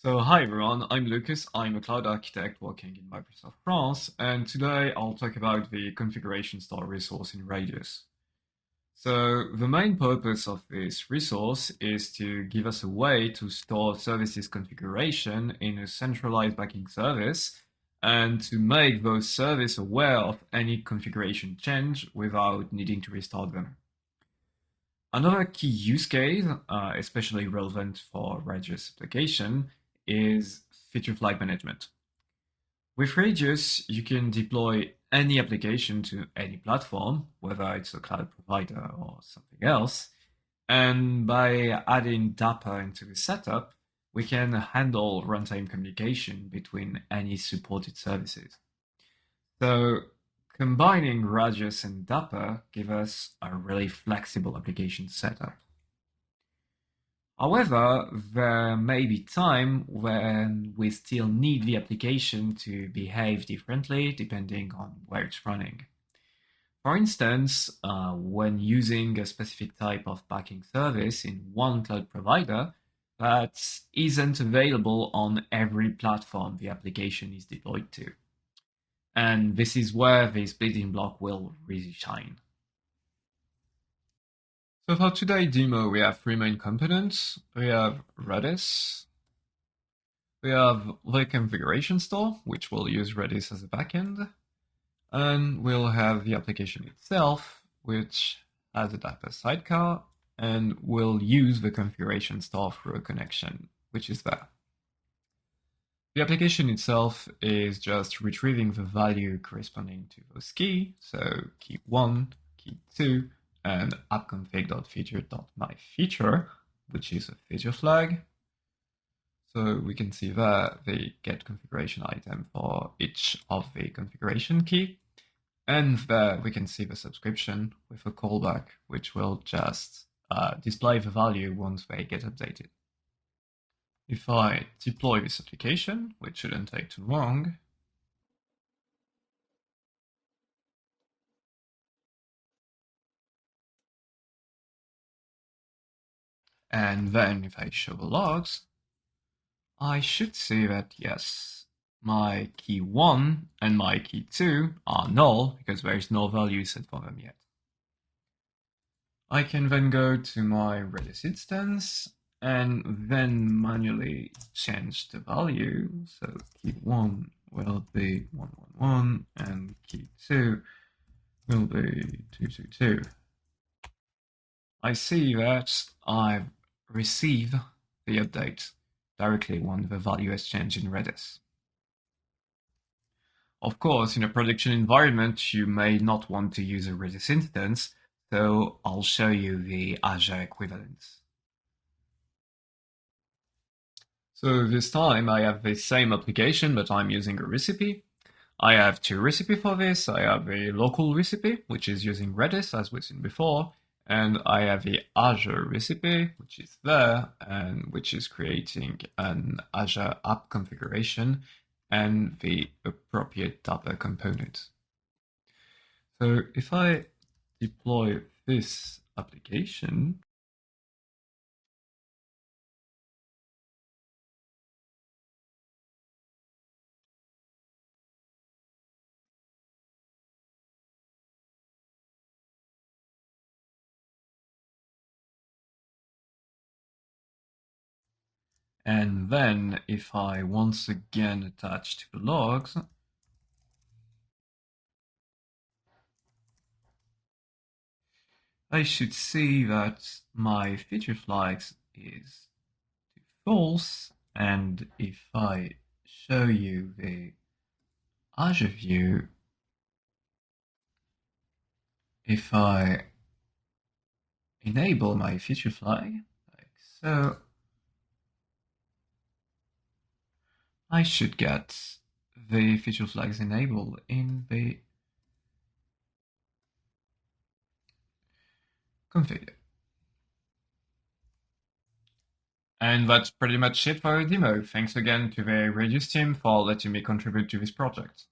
So hi everyone, I'm Lucas. I'm a cloud architect working in Microsoft France, and today I'll talk about the configuration store resource in Radius. So the main purpose of this resource is to give us a way to store services configuration in a centralized backing service and to make those services aware of any configuration change without needing to restart them. Another key use case, especially relevant for Radius application, is feature flag management. With Radius, you can deploy any application to any platform, whether it's a cloud provider or something else. And by adding Dapr into the setup, we can handle runtime communication between any supported services. So combining Radius and Dapr give us a really flexible application setup. However, there may be time when we still need the application to behave differently depending on where it's running. For instance, when using a specific type of backing service in one cloud provider that isn't available on every platform the application is deployed to. And this is where this building block will really shine. So for today's demo, we have three main components. We have Redis, we have the configuration store, which will use Redis as a backend, and we'll have the application itself, which has a Dapr sidecar, and will use the configuration store through a connection, which is there. The application itself is just retrieving the value corresponding to those keys, so key 1, key 2, and appconfig.feature.myFeature, which is a feature flag. So we can see there the get configuration item for each of the configuration key. And there we can see the subscription with a callback, which will just display the value once they get updated. If I deploy this application, which shouldn't take too long, and then if I show the logs, I should see that yes, my key 1 and my key 2 are null because there is no value set for them yet. I can then go to my Redis instance and then manually change the value. So key 1 will be 111 and key 2 will be 222. I see that I've received the update directly when the value is changed in Redis. Of course, in a production environment, you may not want to use a Redis instance, so I'll show you the Azure equivalent. So this time I have the same application, but I'm using a recipe. I have two recipes for this. I have a local recipe, which is using Redis, as we've seen before, and I have the Azure recipe, which is there, and which is creating an Azure app configuration and the appropriate Dapr component. So if I deploy this application, and then if I once again attach to the logs, I should see that my feature flags is false, and if I show you the Azure view, if I enable my feature flag, like so, I should get the feature flags enabled in the config. And that's pretty much it for our demo. Thanks again to the Radius team for letting me contribute to this project.